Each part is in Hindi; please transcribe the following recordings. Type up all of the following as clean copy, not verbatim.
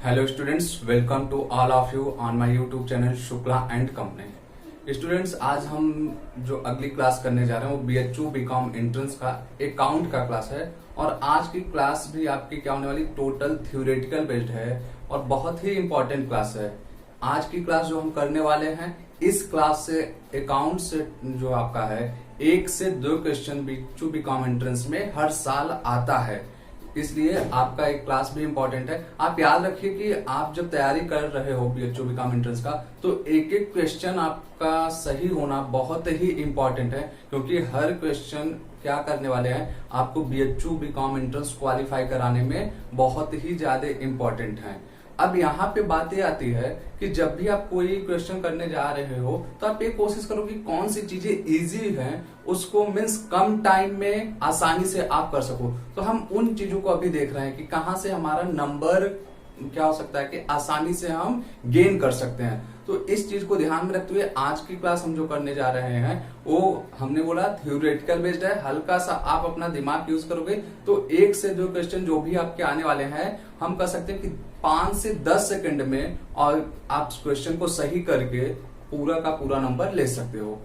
Hello students, welcome to all of you on my YouTube channel Shukla and company. Students, आज हम जो अगली क्लास करने जा रहे हैं वो BHU बीकॉम एंट्रेंस का अकाउंट का क्लास है। और आज की क्लास भी आपकी क्या होने वाली, टोटल थ्योरेटिकल बेस्ड है और बहुत ही इंपॉर्टेंट क्लास है। आज की क्लास जो हम करने वाले हैं, इस क्लास से अकाउंट से जो आपका है 1 से 2 क्वेश्चन BHU बीकॉम एंट्रेंस में हर साल आता है, इसलिए आपका एक क्लास भी इंपॉर्टेंट है। आप याद रखिए कि आप जब तैयारी कर रहे हो BHU बीकॉम एंट्रेंस का, तो एक एक क्वेश्चन आपका सही होना बहुत ही इंपॉर्टेंट है, क्योंकि हर क्वेश्चन क्या करने वाले हैं, आपको BHU बीकॉम एंट्रेंस क्वालिफाई कराने में बहुत ही ज्यादा इंपॉर्टेंट है। अब यहाँ पे बात ये आती है कि जब भी आप कोई क्वेश्चन करने जा रहे हो तो आप ये कोशिश करो कि कौन सी चीजें इजी हैं, उसको मीन्स कम टाइम में आसानी से आप कर सको। तो हम उन चीजों को अभी देख रहे हैं कि कहाँ से हमारा नंबर क्या हो सकता है कि आसानी से हम गेन कर सकते हैं। तो इस चीज को ध्यान में रखते हुए आज की क्लास हम जो करने जा रहे हैं वो हमने बोला थ्योरेटिकल बेस्ड है। हल्का सा आप अपना दिमाग यूज करोगे तो 1 से 2 क्वेश्चन जो भी आपके आने वाले हैं, हम कर सकते हैं कि 5 से 10 सेकंड में और आप क्वेश्चन को सही करके पूरा का पूरा नंबर ले सकते हो।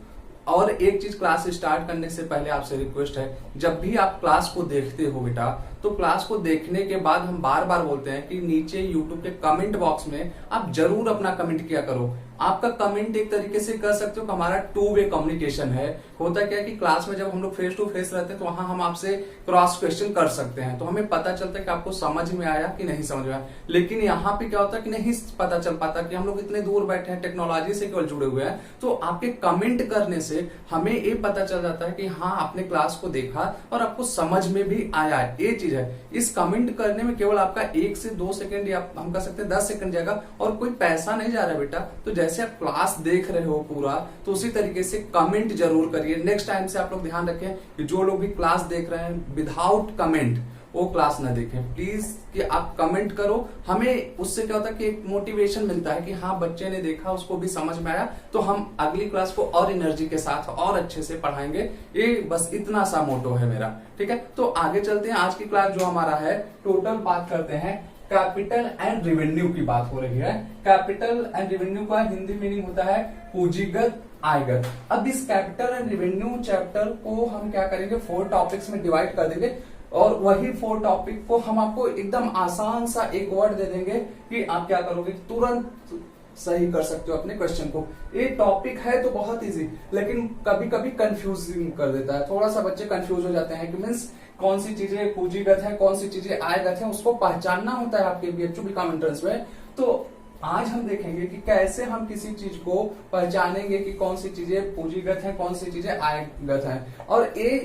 और एक चीज, क्लास स्टार्ट करने से पहले आपसे रिक्वेस्ट है, जब भी आप क्लास को देखते हो बेटा, तो क्लास को देखने के बाद हम बार बार बोलते हैं कि नीचे यूट्यूब के कमेंट बॉक्स में आप जरूर अपना कमेंट किया करो। आपका कमेंट एक तरीके से कर सकते हो कि हमारा 2 वे कम्युनिकेशन है। होता क्या है कि क्लास में जब हम लोग फेस टू फेस रहते हैं तो वहां हम आपसे क्रॉस क्वेश्चन कर सकते हैं, तो हमें पता चलता है कि आपको समझ में आया कि नहीं समझ में आया। लेकिन यहाँ पे क्या होता है कि नहीं पता चल पाता कि हम लोग इतने दूर बैठे हैं, टेक्नोलॉजी से केवल जुड़े हुए हैं, तो आपके कमेंट करने से हमें ये पता चल जाता है कि हाँ, आपने क्लास को देखा और आपको समझ में भी आया है। ये चीज है, इस कमेंट करने में केवल आपका 1 से 2 सेकंड या हम कह सकते हैं 10 सेकंड जाएगा और कोई पैसा नहीं जा रहा है बेटा। तो जैसे आप क्लास देख रहे हो पूरा, तो उसी तरीके से कमेंट जरूर करिए। नेक्स्ट टाइम से आप लोग ध्यान रखें कि जो लोग भी क्लास देख रहे हैं विदाउट कमेंट वो क्लास ना देखें प्लीज, कि आप कमेंट करो। हमें उससे क्या होता है कि एक मोटिवेशन मिलता है कि हाँ, बच्चे ने देखा, उसको भी समझ में आया, तो हम अगली क्लास को और एनर्जी के साथ और अच्छे से पढ़ाएंगे। ये बस इतना सा मोटो है मेरा, ठीक है। तो आगे चलते हैं। आज की क्लास जो हमारा है, टोटल बात करते हैं कैपिटल एंड रेवेन्यू की बात हो रही है। कैपिटल एंड रेवेन्यू का हिंदी मीनिंग होता है पूंजीगत आयगत। अब इस कैपिटल एंड रेवेन्यू चैप्टर को हम क्या करेंगे, 4 टॉपिक्स में डिवाइड कर देंगे और वही 4 टॉपिक को हम आपको एकदम आसान सा एक वर्ड दे देंगे कि आप क्या करोगे, तुरंत सही कर सकते हो अपने क्वेश्चन को। ये टॉपिक है तो बहुत इजी, लेकिन कभी कभी कंफ्यूजिंग कर देता है। थोड़ा सा बच्चे कंफ्यूज हो जाते हैं कि मीन्स कौन सी चीजें पूंजीगत है, कौन सी चीजें आयगत है, उसको पहचानना होता है आपके BHU बीकॉम एंट्रेंस में। तो आज हम देखेंगे कि कैसे हम किसी चीज को पहचानेंगे कि कौन सी चीजें पूंजीगत है, कौन सी चीजें आयगत है। और ये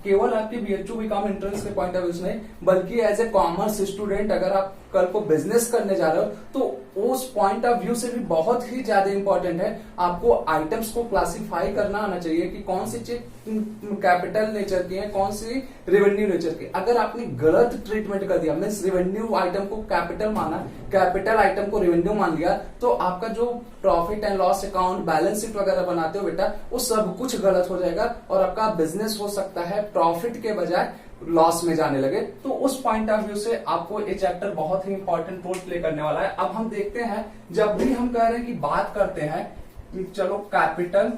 केवल आपके BHU बीकॉम एंट्रेंस के पॉइंट ऑफ व्यू से नहीं, बल्कि एज ए कॉमर्स स्टूडेंट अगर आप कल को बिजनेस करने जा रहे हो तो उस पॉइंट ऑफ व्यू से भी बहुत ही ज्यादा इंपॉर्टेंट है। आपको आइटम्स को क्लासिफाई करना आना चाहिए कि कौन सी चीज कैपिटल नेचर की है, कौन सी रेवेन्यू नेचर की। अगर आपने गलत ट्रीटमेंट कर दिया, मीन्स रेवेन्यू आइटम को कैपिटल माना, कैपिटल आइटम को रेवेन्यू मान लिया, तो आपका जो profit and loss account, balance sheet वगैरह बनाते हो बेटा, वो सब कुछ गलत हो जाएगा और आपका बिजनेस हो सकता है प्रॉफिट के बजाय लॉस में जाने लगे। तो उस पॉइंट ऑफ व्यू से आपको ये चैप्टर बहुत ही इंपॉर्टेंट रोल प्ले करने वाला है। अब हम देखते हैं, जब भी हम कह रहे हैं कि बात करते हैं कि चलो कैपिटल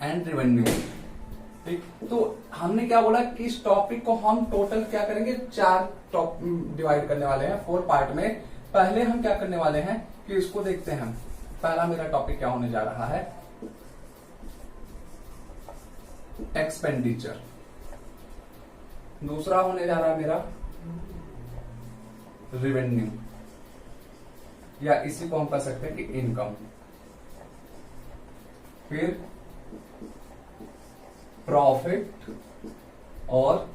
एंड रेवेन्यू, ठीक, तो हमने क्या बोला कि इस टॉपिक को हम टोटल क्या करेंगे, 4 टॉपिक डिवाइड करने वाले हैं 4 पार्ट में। पहले हम क्या करने वाले हैं कि इसको देखते हैं। पहला मेरा टॉपिक क्या होने जा रहा है, एक्सपेंडिचर। दूसरा होने जा रहा है मेरा रेवेन्यू, या इसी को हम कह सकते हैं कि इनकम। फिर प्रॉफिट और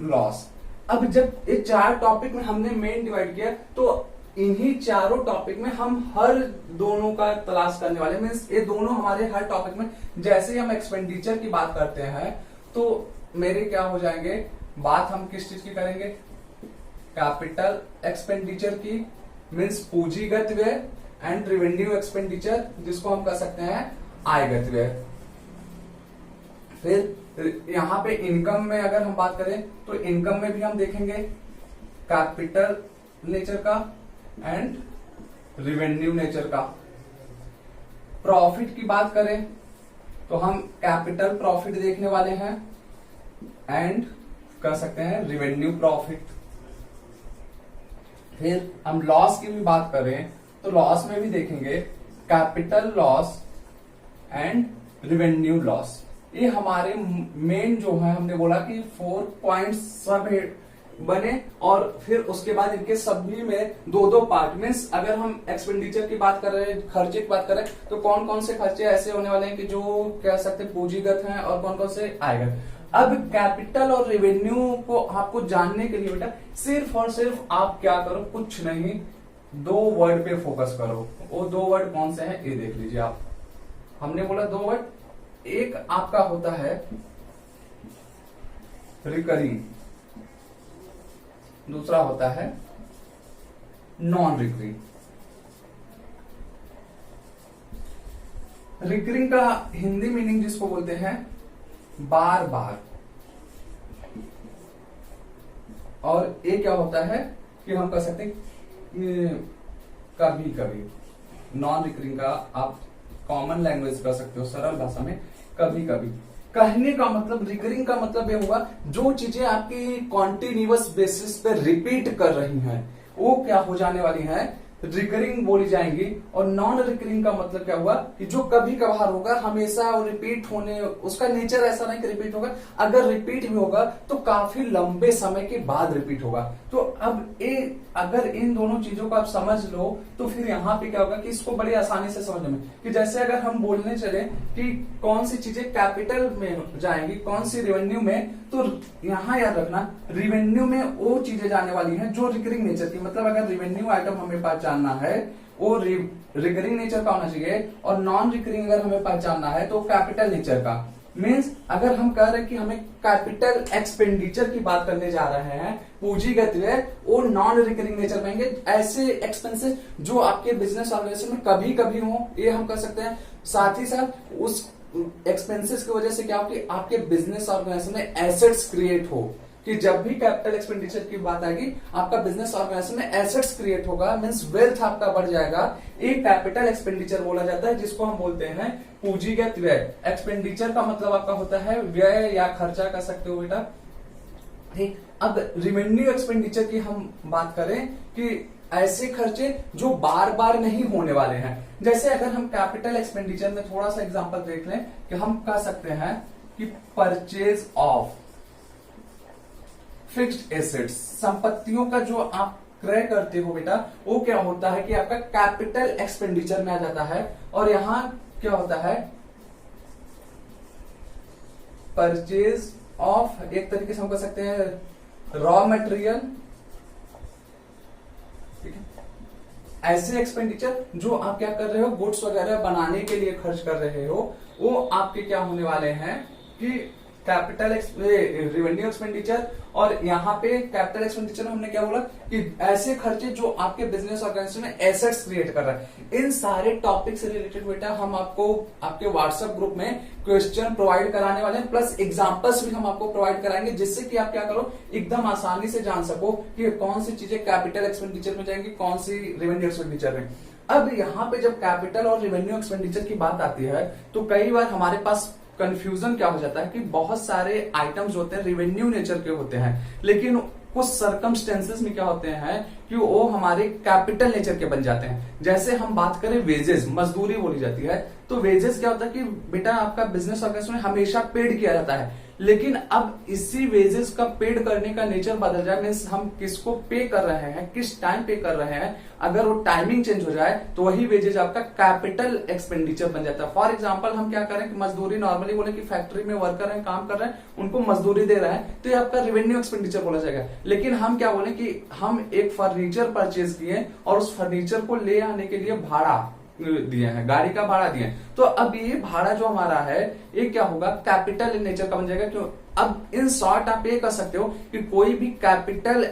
लॉस। अब जब ये 4 टॉपिक में हमने मेन डिवाइड किया, तो इन्हीं चारों टॉपिक में हम हर दोनों का तलाश करने वाले, मीन्स ये दोनों हमारे हर टॉपिक में। जैसे ही हम एक्सपेंडिचर की बात करते हैं तो मेरे क्या हो जाएंगे, बात हम किस चीज की करेंगे, कैपिटल एक्सपेंडिचर की, मीन्स पूंजीगत व्यय, एंड रेवेन्यू एक्सपेंडिचर जिसको हम कह सकते हैं आयगत व्यय। फिर यहाँ पे इनकम में अगर हम बात करें तो इनकम में भी हम देखेंगे कैपिटल नेचर का एंड रिवेन्यू नेचर का। प्रॉफिट की बात करें तो हम कैपिटल प्रॉफिट देखने वाले हैं एंड कर सकते हैं रिवेन्यू प्रॉफिट। फिर हम लॉस की भी बात करें तो लॉस में भी देखेंगे capital loss and revenue loss. ये हमारे मेन जो है, हमने बोला कि 4 पॉइंट्स सब बने और फिर उसके बाद इनके सभी में दो दो पार्ट। मीन्स अगर हम एक्सपेंडिचर की बात कर रहे हैं, खर्चे की बात कर रहे हैं, तो कौन कौन से खर्चे ऐसे होने वाले हैं कि जो कह सकते हैं पूंजीगत हैं और कौन कौन से आएगा। अब कैपिटल और रेवेन्यू को आपको जानने के लिए बेटा सिर्फ और सिर्फ आप क्या करो, कुछ नहीं, 2 वर्ड पे फोकस करो। वो 2 वर्ड कौन से हैं ये देख लीजिए आप। हमने बोला 2 वर्ड, एक आपका होता है रिकरिंग, दूसरा होता है नॉन रिकरिंग। रिकरिंग का हिंदी मीनिंग जिसको बोलते हैं बार बार, और ये क्या होता है कि हम कह सकते हैं कभी कभी। नॉन रिकरिंग का आप कॉमन लैंग्वेज कर सकते हो, सरल भाषा में कभी कभी। कहने का मतलब, रिकरिंग का मतलब ये हुआ जो चीजें आपकी कॉन्टिन्यूअस बेसिस पे रिपीट कर रही हैं वो क्या हो जाने वाली हैं, रिकरिंग बोली जाएंगी। और नॉन रिकरिंग का मतलब क्या हुआ कि जो कभी कभार होगा, हमेशा रिपीट होने, उसका नेचर ऐसा नहीं कि रिपीट होगा, अगर रिपीट भी होगा तो काफी लंबे समय के बाद रिपीट होगा। तो अब अगर इन दोनों चीजों को आप समझ लो तो फिर यहाँ पे क्या होगा कि इसको बड़ी आसानी से समझने में, कि जैसे अगर हम बोलने चले कि कौन सी चीजें कैपिटल में जाएंगी, कौन सी रेवेन्यू में, तो यहाँ याद रखना रेवेन्यू में वो चीजें जाने वाली हैं जो रिकरिंग नेचर की। मतलब अगर रेवेन्यू आइटम हमें पहचानना है वो रिकरिंग नेचर का होना चाहिए, और नॉन रिकरिंग अगर हमें पहचानना है तो कैपिटल नेचर का। मीन्स अगर हम कह रहे हैं कि हमें कैपिटल एक्सपेंडिचर की बात करने जा रहे हैं, पूंजीगत व्यय, वो नॉन रिकरिंग नेचर में आएंगे। ऐसे एक्सपेंसेस जो आपके बिजनेस ऑर्गेनाइजेशन में कभी कभी हो, ये हम कर सकते हैं। साथ ही साथ उस एक्सपेंसेस की वजह से क्या हो कि आपके बिजनेस ऑर्गेनाइजेशन में एसेट्स क्रिएट हो, कि जब भी कैपिटल एक्सपेंडिचर की बात आएगी आपका बिजनेस ऑर्गेनाइजेशन में एसेट्स क्रिएट होगा, मींस वेल्थ आपका बढ़ जाएगा। एक कैपिटल एक्सपेंडिचर बोला जाता है जिसको हम बोलते हैं पूंजीगत व्यय। एक्सपेंडिचर का मतलब आपका होता है व्यय या खर्चा कह सकते हो बेटा, ठीक। अब रेवेन्यू एक्सपेंडिचर की हम बात करें कि ऐसे खर्चे जो बार बार नहीं होने वाले हैं। जैसे अगर हम कैपिटल एक्सपेंडिचर में थोड़ा सा एग्जांपल देख लें कि हम कह सकते हैं कि परचेज ऑफ फिक्स्ड एसेट्स, संपत्तियों का जो आप क्रय करते हो बेटा, वो क्या होता है कि आपका कैपिटल एक्सपेंडिचर में आ जाता है। और यहां क्या होता है, परचेज ऑफ, एक तरीके से हम कह सकते हैं रॉ मटेरियल, ठीक है। ऐसे एक्सपेंडिचर जो आप क्या कर रहे हो, गुड्स वगैरह बनाने के लिए खर्च कर रहे हो, वो आपके क्या होने वाले हैं कि कैपिटल रेवेन्यू एक्सपेंडिचर। और यहाँ पे कैपिटल एक्सपेंडिचर में हमने क्या बोला कि ऐसे खर्चे जो आपके बिजनेस ऑर्गेनाइजेशन में एसेट्स क्रिएट कर रहा है। इन सारे टॉपिक से रिलेटेड बेटा हम आपको आपके व्हाट्सएप ग्रुप में क्वेश्चन प्रोवाइड कराने वाले हैं, प्लस एग्जांपल्स भी हम आपको प्रोवाइड कराएंगे, जिससे कि आप क्या करो एकदम आसानी से जान सको कि कौन सी चीजें कैपिटल एक्सपेंडिचर में जाएंगी, कौन सी रेवेन्यू एक्सपेंडिचर में। अब यहाँ पे जब कैपिटल और रेवेन्यू एक्सपेंडिचर की बात आती है तो कई बार हमारे पास कंफ्यूजन क्या हो जाता है कि बहुत सारे आइटम्स होते हैं रेवेन्यू नेचर के होते हैं, लेकिन कुछ सर्कमस्टेंसेस में क्या होते हैं कि वो हमारे कैपिटल नेचर के बन जाते हैं। जैसे हम बात करें वेजेस, मजदूरी बोली जाती है, तो वेजेस क्या होता है कि बेटा आपका बिजनेस ऑर्गेनाइजेशन में हमेशा पेड किया जाता है, लेकिन अब इसी वेजेस का पेड करने का नेचर बदल जाए, मीन्स हम किसको पे कर रहे हैं, किस टाइम पे कर रहे हैं, अगर वो टाइमिंग चेंज हो जाए तो वही वेजेज आपका कैपिटल एक्सपेंडिचर बन जाता है। फॉर एग्जांपल हम क्या करें कि मजदूरी, नॉर्मली बोले कि फैक्ट्री में वर्कर हैं, काम कर रहे हैं, उनको मजदूरी दे रहा है, तो ये आपका रेवेन्यू एक्सपेंडिचर बोला जाएगा। लेकिन हम क्या बोले कि हम एक फर्नीचर परचेज किए और उस फर्नीचर को ले आने के लिए भाड़ा दिए हैं, गाड़ी का भाड़ा दिए हैं, तो अब ये भाड़ा जो हमारा है ये क्या होगा, कैपिटल इन नेचर का बन जाएगा। क्यों, अब इन शॉर्ट आप ये कर सकते हो कि कोई भी कैपिटल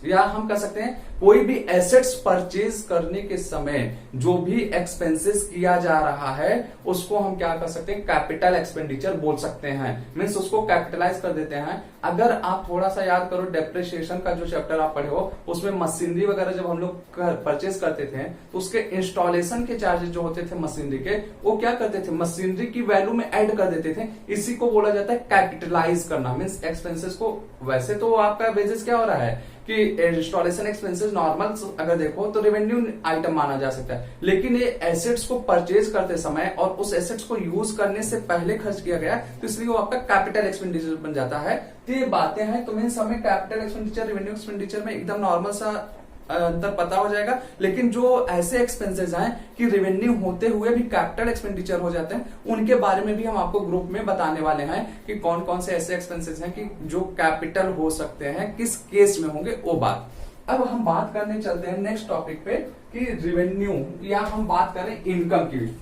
या हम कह सकते हैं कोई भी एसेट्स परचेज करने के समय जो भी एक्सपेंसेस किया जा रहा है उसको हम क्या कर सकते हैं, कैपिटल एक्सपेंडिचर बोल सकते हैं। मीन्स उसको कैपिटलाइज कर देते हैं। अगर आप थोड़ा सा याद करो डेप्रिसिएशन का जो चैप्टर आप पढ़े हो, उसमें मशीनरी वगैरह जब हम लोग परचेज करते थे तो उसके इंस्टॉलेशन के चार्जेस जो होते थे मशीनरी के, वो क्या करते थे, मशीनरी की वैल्यू में ऐड कर देते थे। इसी को बोला जाता है कैपिटलाइज करना। मीन्स एक्सपेंसेस को, वैसे तो आपका बेसिस क्या हो रहा है कि इंस्टॉलेशन एक्सपेंसेस नॉर्मल अगर देखो तो रेवेन्यू आइटम माना जा सकता है, लेकिन ये एसेट्स को परचेज करते समय और उस एसेट्स को यूज करने से पहले खर्च किया गया तो इसलिए वो आपका कैपिटल एक्सपेंडिचर बन जाता है। तो ये बातें हैं, तो मीन्स हमें कैपिटल एक्सपेंडिचर रेवेन्यू एक्सपेंडिचर में एकदम नॉर्मल सा अंतर पता हो जाएगा। लेकिन जो ऐसे एक्सपेंसेस हैं कि रेवेन्यू होते हुए भी कैपिटल एक्सपेंडिचर हो जाते हैं, उनके बारे में भी हम आपको ग्रुप में बताने वाले हैं कि कौन कौन से ऐसे एक्सपेंसेस हैं कि जो कैपिटल हो सकते हैं, किस केस में होंगे वो बात। अब हम बात करने चलते हैं नेक्स्ट टॉपिक पे कि रेवेन्यू, या हम बात करें इनकम की।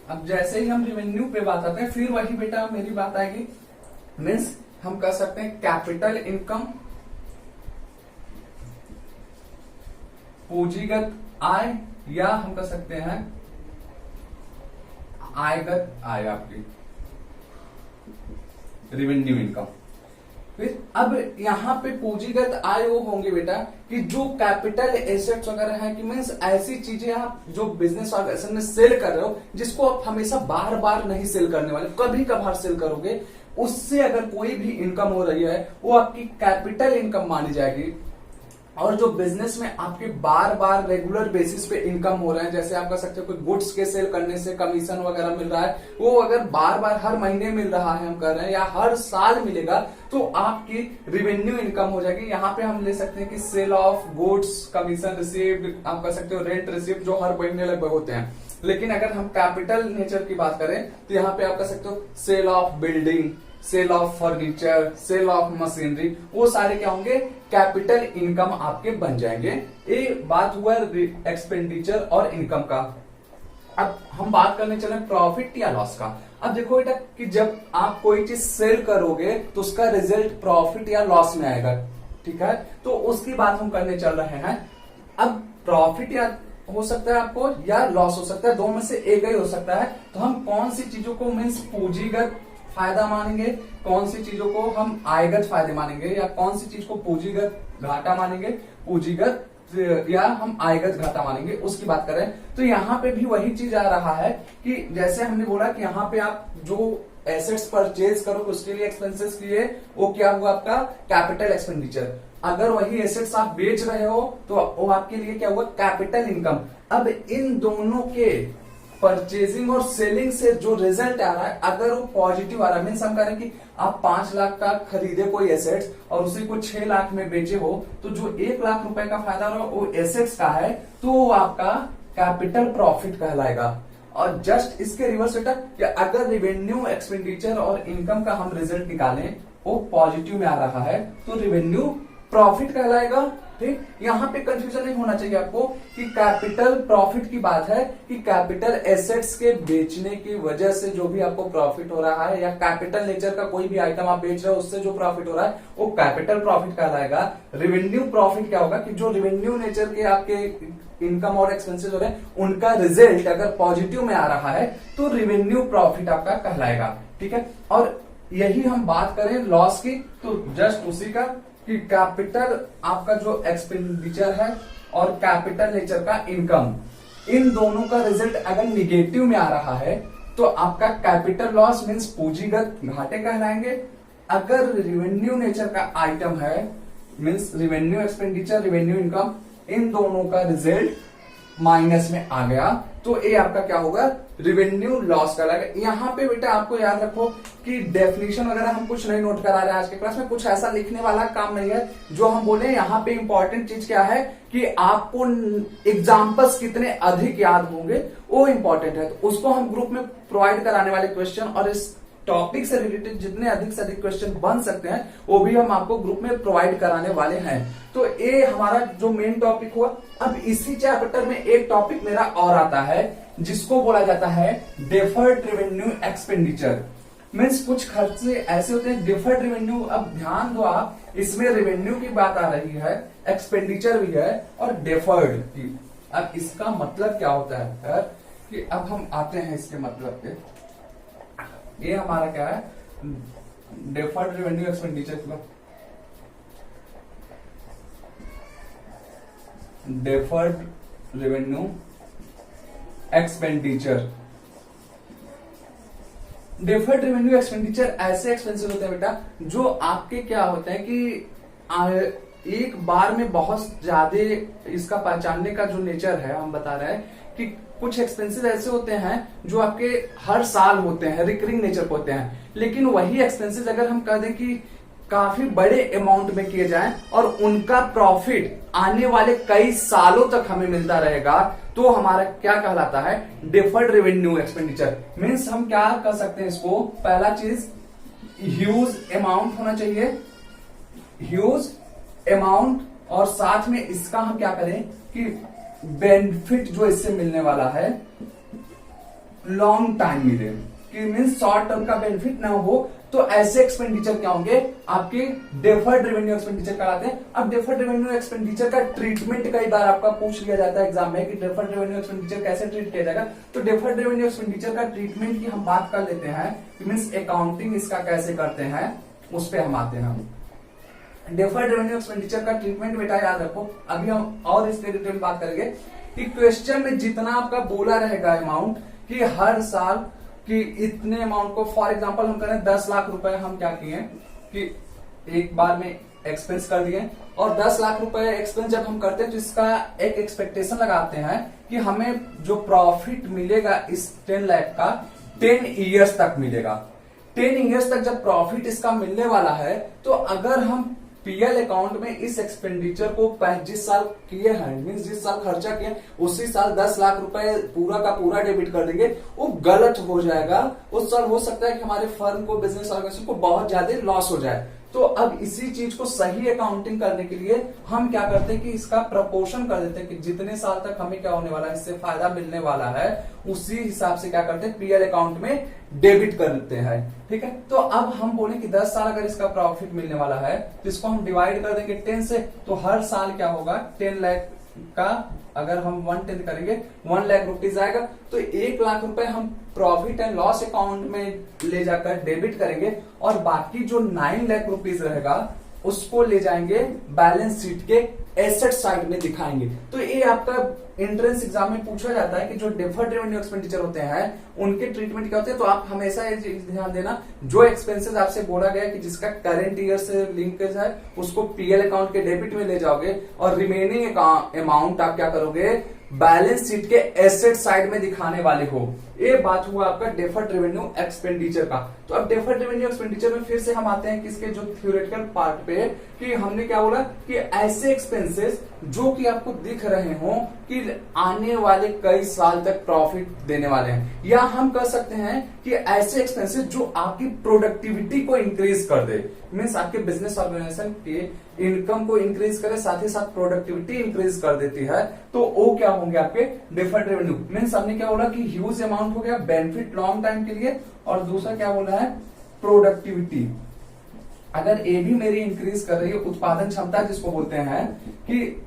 अब जैसे ही हम रेवेन्यू पे बात आते हैं, फिर वही बेटा मेरी बात आएगी। मीन्स हम कह सकते हैं कैपिटल इनकम, पूंजीगत आय, या हम कह सकते हैं आयगत आय, आपकी रेवेन्यू इनकम। फिर अब यहाँ पे पूंजीगत आय वो होंगे बेटा कि जो कैपिटल एसेट्स वगैरह है, कि मीन्स ऐसी चीजें आप जो बिजनेस ऑर्गेनाइजेशन में सेल कर रहे हो जिसको आप हमेशा बार बार नहीं सेल करने वाले, कभी कभार सेल करोगे, उससे अगर कोई भी इनकम हो रही है वो आपकी कैपिटल इनकम मानी जाएगी। और जो बिजनेस में आपके बार बार रेगुलर बेसिस पे इनकम हो रहे हैं, जैसे आप कह सकते हो कोई गुड्स के सेल करने से कमीशन वगैरह मिल रहा है, वो अगर बार बार हर महीने मिल रहा है, हम कर रहे हैं, या हर साल मिलेगा, तो आपकी रेवेन्यू इनकम हो जाएगी। यहाँ पे हम ले सकते हैं कि sale of goods, commission received, आप कह सकते हो रेंट रिसीव्ड, जो हर महीने लगभग होते हैं। लेकिन अगर हम कैपिटल नेचर की बात करें तो यहाँ पे आप कह सकते हो sale of building, sale of furniture, sale of machinery, वो सारे क्या होंगे, कैपिटल इनकम आपके बन जाएंगे। ये बात हुआ एक्सपेंडिचर और इनकम का। अब हम बात करने चले प्रॉफिट या लॉस का। अब देखो बेटा कि जब आप कोई चीज सेल करोगे तो उसका रिजल्ट प्रॉफिट या लॉस में आएगा, ठीक है, तो उसकी बात हम करने चल रहे हैं। अब प्रॉफिट या हो सकता है आपको, या लॉस हो सकता है, दो में से एक ही हो सकता है। तो हम कौन सी चीजों को मीन्स पूंजीगत फायदा मानेंगे, कौन सी चीजों को हम आयगत फायदे मानेंगे, या कौन सी चीज को पूंजीगत घाटा मानेंगे, पूंजीगत या हम आयगत घाटा मानेंगे, उसकी बात करें तो यहाँ पे भी वही चीज आ रहा है कि जैसे हमने बोला कि यहाँ पे आप जो एसेट्स परचेज करोगे उसके लिए एक्सपेंसेस किए, वो क्या हुआ आपका कैपिटल एक्सपेंडिचर। अगर वही एसेट्स आप बेच रहे हो तो वो आपके लिए क्या हुआ, कैपिटल इनकम। अब इन दोनों के परचेजिंग और सेलिंग से जो रिजल्ट आ रहा है, अगर वो पॉजिटिव आ रहा है, मीन्स हम कह रहे हैं कि आप 5 लाख का खरीदे कोई एसेट्स और उसी को 6 लाख में बेचे हो, तो जो 1 लाख रुपए का फायदा रहा वो एसेट्स का है, तो वो आपका कैपिटल प्रॉफिट कहलाएगा। और जस्ट इसके रिवर्स बेटा कि अगर रेवेन्यू, एक्सपेंडिचर और इनकम का हम रिजल्ट निकालें वो पॉजिटिव में आ रहा है तो रेवेन्यू प्रॉफिट कहलाएगा। ठीक, यहाँ पे कंफ्यूजन नहीं होना चाहिए आपको कि कैपिटल प्रॉफिट की बात है कि कैपिटल एसेट्स के बेचने की वजह से जो भी आपको प्रॉफिट हो रहा है, या कैपिटल नेचर का कोई भी आइटम आप बेच रहे हो उससे जो प्रॉफिट हो रहा है वो कैपिटल प्रॉफिट कहलाएगा। रेवेन्यू प्रॉफिट क्या होगा कि जो रेवेन्यू नेचर के आपके इनकम और एक्सपेंसेस हो रहे हैं उनका रिजल्ट अगर पॉजिटिव में आ रहा है तो रेवेन्यू प्रॉफिट आपका कहलाएगा। ठीक है, और यही हम बात करें लॉस की तो जस्ट उसी का कि कैपिटल आपका जो एक्सपेंडिचर है और कैपिटल नेचर का इनकम, इन दोनों का रिजल्ट अगर निगेटिव में आ रहा है तो आपका कैपिटल लॉस मीन्स पूंजीगत घाटे कहलाएंगे। अगर रेवेन्यू नेचर का आइटम है means revenue expenditure, revenue income, इन दोनों का रिजल्ट माइनस में आ गया तो ये आपका क्या होगा, रेवेन्यू लॉस कहलाएगा। यहाँ पे बेटा आपको याद रखो कि डेफिनेशन वगैरह हम कुछ नहीं नोट करा रहे हैं आज के क्लास में, कुछ ऐसा लिखने वाला काम नहीं है। जो हम बोले यहाँ पे इंपॉर्टेंट चीज क्या है कि आपको एग्जाम्पल्स कितने अधिक याद होंगे वो इंपॉर्टेंट है, तो उसको हम ग्रुप में प्रोवाइड कराने वाले क्वेश्चन और इस टॉपिक से रिलेटेड जितने अधिक से अधिक क्वेश्चन बन सकते हैं वो भी हम आपको ग्रुप में प्रोवाइड कराने वाले हैं। तो ये हमारा जो मेन टॉपिक हुआ। अब इसी चैप्टर में एक टॉपिक मेरा और आता है जिसको बोला जाता है डेफर्ड रेवेन्यू एक्सपेंडिचर। मीन्स कुछ खर्चे ऐसे होते हैं डिफर्ड रेवेन्यू। अब ध्यान दो आप, इसमें रेवेन्यू की बात आ रही है, एक्सपेंडिचर भी है और डेफर्ड की। अब इसका मतलब क्या होता है कि अब हम आते हैं इसके मतलब पे। ये हमारा क्या है, deferred revenue expenditure. Deferred revenue expenditure, deferred revenue expenditure ऐसे एक्सपेंसेस होते हैं बेटा जो आपके क्या होते हैं कि एक बार में बहुत ज्यादा, इसका पहचानने का जो नेचर है हम बता रहे हैं कि कुछ एक्सपेंसेस ऐसे होते हैं जो आपके हर साल होते हैं, रिकरिंग नेचर के होते हैं। लेकिन वही एक्सपेंसेस अगर हम कह दें कि काफी बड़े अमाउंट में किए जाएं और उनका प्रॉफिट आने वाले कई सालों तक हमें मिलता रहेगा, तो हमारा क्या कहलाता है, डिफर्ड रेवेन्यू एक्सपेंडिचर। मीन्स हम क्या कर सकते हैं इसको, पहला चीज ह्यूज अमाउंट होना चाहिए, ह्यूज अमाउंट, और साथ में इसका हम क्या करें कि बेनिफिट जो इससे मिलने वाला है लॉन्ग टाइम मिले, कि मीन्स शॉर्ट टर्म का बेनिफिट ना हो। तो ऐसे एक्सपेंडिचर क्या होंगे, आपके डेफर्ड रेवेन्यू एक्सपेंडिचर कहलाते हैं। अब डेफर्ड रेवेन्यू एक्सपेंडिचर का ट्रीटमेंट कई बार आपका पूछ लिया जाता है एग्जाम में कि डेफर्ड रेवेन्यू एक्सपेंडिचर कैसे ट्रीट किया जाएगा। तो डेफर्ड रेवेन्यू एक्सपेंडिचर का ट्रीटमेंट की हम बात कर लेते हैं, मीन्स अकाउंटिंग इसका कैसे करते हैं उस पर हम आते हैं। डेफर्ड रेवेन्यू एक्सपेंडिचर का ट्रीटमेंट बेटा याद रखो, अभी हम और इसके डिटेल बात करेंगे कि क्वेश्चन में जितना आपका बोला रहेगा अमाउंट कि हर साल कि इतने अमाउंट को, फॉर एग्जांपल हम करें 10 लाख रुपए हम क्या किए कि एक बार में एक्सपेंस कर दिए, और 10 लाख रुपए एक्सपेंस जब हम करते हैं तो इसका एक एक्सपेक्टेशन लगाते हैं कि हमें जो प्रॉफिट मिलेगा इस 10 लाख का 10 ईयर्स तक मिलेगा। 10 ईयर्स तक जब प्रॉफिट इसका मिलने वाला है, तो अगर हम पीएल अकाउंट में इस एक्सपेंडिचर को जिस साल किए हैं, मीन जिस साल खर्चा किए उसी साल 10 लाख रुपए पूरा का पूरा डेबिट कर देंगे, वो गलत हो जाएगा। उस साल हो सकता है कि हमारे फर्म को, बिजनेस ऑर्गेनाइजेशन को बहुत ज्यादा लॉस हो जाए। तो अब इसी चीज को सही अकाउंटिंग करने के लिए हम क्या करते हैं कि इसका प्रपोर्शन कर देते हैं कि जितने साल तक हमें क्या होने वाला है, इससे फायदा मिलने वाला है, उसी हिसाब से क्या करते हैं पीएल अकाउंट में डेबिट कर देते हैं। ठीक है, तो अब हम बोले कि 10 साल अगर इसका प्रॉफिट मिलने वाला है तो इसको हम डिवाइड कर देंगे 10 से, तो हर साल क्या होगा 10 लाख का अगर हम 1/10 करेंगे 1 लाख रुपीज आएगा। तो 1 लाख रुपए हम प्रॉफिट एंड लॉस अकाउंट में ले जाकर डेबिट करेंगे, और बाकी जो 9 लाख रुपीज रहेगा उसको ले जाएंगे बैलेंस शीट के एसेट साइड में दिखाएंगे। तो ये आपका एंट्रेंस एग्जाम में पूछा जाता है कि जो डेफर्ड रेवेन्यू एक्सपेंडिचर होते हैं उनके ट्रीटमेंट क्या होते हैं। तो आप हमेशा ये ध्यान देना, जो एक्सपेंसेस आपसे बोला गया कि जिसका करंट ईयर से लिंकेज है उसको पीएल अकाउंट के डेबिट में ले जाओगे, और रिमेनिंग अमाउंट आप क्या करोगे बैलेंस शीट के एसेट साइड में दिखाने वाले हो। ये बात हुआ आपका डेफर्ड रेवेन्यू एक्सपेंडिचर का। तो अब डेफर्ड रेवेन्यू एक्सपेंडिचर में फिर से हम आते हैं किसके, जो थ्योरेटिकल पार्ट पे, कि हमने क्या बोला कि ऐसे एक्सपेंसेस जो कि आपको दिख रहे हो कि आने वाले कई साल तक प्रॉफिट देने वाले हैं, या हम कह सकते हैं कि ऐसे एक्सपेंसेस जो आपकी प्रोडक्टिविटी को इंक्रीज कर दे, मीन्स आपके बिजनेस ऑर्गेनाइजेशन के इनकम को इंक्रीज करे, साथ ही साथ प्रोडक्टिविटी इंक्रीज कर देती है, तो वो क्या होंगे आपके डेफर्ड रेवेन्यू। मीन्स हमने क्या बोला कि ह्यूज अमाउंट हो गया बेनिफिट लॉन्ग टाइम के लिए, और दूसरा क्या बोला है प्रोडक्टिविटी, अगर ये भी मेरी इंक्रीज कर रही है, उत्पादन क्षमता जिसको बोलते हैं, कि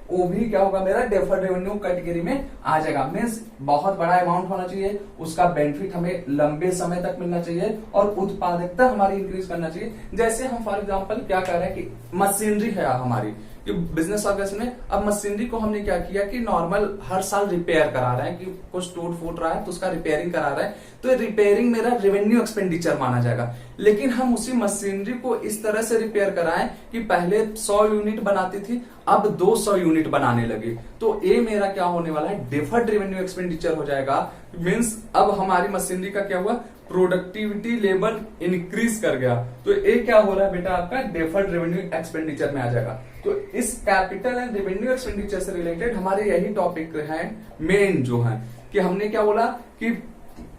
वो भी क्या होगा मेरा डेफर्ड रेवेन्यू कैटेगरी में आ जाएगा। मीन्स बहुत बड़ा अमाउंट होना चाहिए, उसका बेनिफिट हमें लंबे समय तक मिलना चाहिए, और उत्पादकता हमारी इंक्रीज करना चाहिए। जैसे हम फॉर एग्जांपल क्या कर रहे हैं कि मशीनरी है हमारी कि बिजनेस ऑर्गेनाइजेशन में, अब मशीनरी को हमने क्या किया कि नॉर्मल हर साल रिपेयर करा रहे हैं, कि कुछ टूट फूट रहा है तो उसका रिपेयरिंग करा रहे हैं, तो रिपेयरिंग मेरा रेवेन्यू एक्सपेंडिचर माना जाएगा। लेकिन हम उसी मशीनरी को इस तरह से रिपेयर कराएं कि पहले 100 यूनिट बनाती थी, अब 200 यूनिट बनाने लगे, तो ये मेरा क्या होने वाला है डेफर्ड रेवेन्यू एक्सपेंडिचर हो जाएगा। मीन्स अब हमारी मशीनरी का क्या हुआ, प्रोडक्टिविटी लेवल इंक्रीज कर गया, तो ये क्या हो रहा है बेटा आपका डेफर्ड रेवेन्यू एक्सपेंडिचर में आ जाएगा। तो इस कैपिटल एंड रेवेन्यू एक्सपेंडिचर से रिलेटेड हमारे यही टॉपिक हैं मेन जो है, कि हमने क्या बोला कि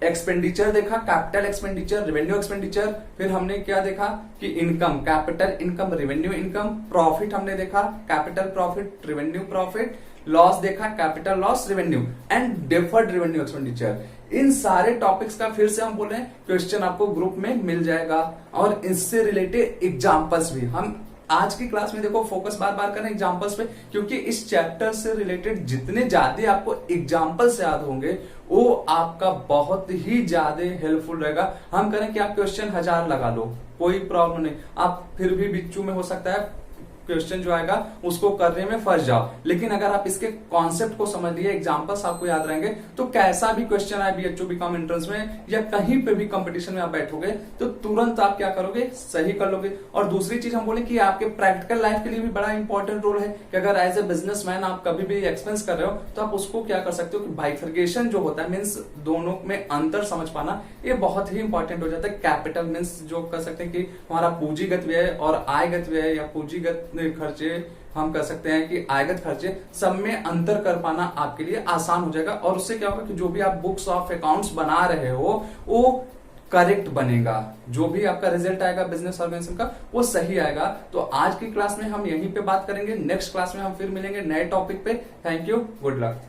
एक्सपेंडिचर देखा, कैपिटल एक्सपेंडिचर, रेवेन्यू एक्सपेंडिचर, फिर हमने क्या देखा कि income, capital income, revenue income, profit हमने देखा, capital profit, revenue profit, loss देखा, capital loss, revenue and deferred revenue expenditure. इन सारे टॉपिक्स का फिर से हम बोले क्वेश्चन आपको ग्रुप में मिल जाएगा और इससे रिलेटेड एग्जांपल्स भी। हम आज की क्लास में देखो फोकस बार बार करें एग्जांपल्स पे, क्योंकि इस चैप्टर से रिलेटेड जितने ज्यादा आपको एग्जांपल्स याद होंगे वो आपका बहुत ही ज्यादा हेल्पफुल रहेगा। हम करें कि आप क्वेश्चन 1000 लगा लो, कोई प्रॉब्लम नहीं, आप फिर भी बिच्चू में हो सकता है क्वेश्चन जो आएगा उसको करने में फंस जाओ, लेकिन अगर आप इसके कॉन्सेप्ट को समझ लिए, एग्जांपल्स आपको याद रहेंगे, तो कैसा भी क्वेश्चन आए बीएचयू बीकॉम एंट्रेंस में या कहीं पे भी कंपटीशन में आप बैठोगे तो तुरंत आप क्या करोगे, सही कर लोगे। और दूसरी चीज हम बोले कि आपके प्रैक्टिकल लाइफ के लिए भी बड़ा इंपॉर्टेंट रोल है कि अगर एज ए बिजनेसमैन आप कभी भी एक्सपेंस कर रहे हो तो आप उसको क्या कर सकते हो कि बाइफर्केशन जो होता है, मीन्स दोनों में अंतर समझ पाना, ये बहुत ही इंपॉर्टेंट हो जाता है। कैपिटल मीन्स जो कर सकते हैं कि हमारा पूंजीगत व्यय और आयगत व्यय या पूंजीगत खर्चे, हम कर सकते हैं कि आयगत खर्चे, सब में अंतर कर पाना आपके लिए आसान हो जाएगा। और उससे क्या होगा कि जो भी आप बुक्स ऑफ अकाउंट्स बना रहे हो वो करेक्ट बनेगा, जो भी आपका रिजल्ट आएगा बिजनेस ऑर्गेनाइजेशन का वो सही आएगा। तो आज की क्लास में हम यहीं पे बात करेंगे, नेक्स्ट क्लास में हम फिर मिलेंगे नए टॉपिक पे। Thank you, good luck.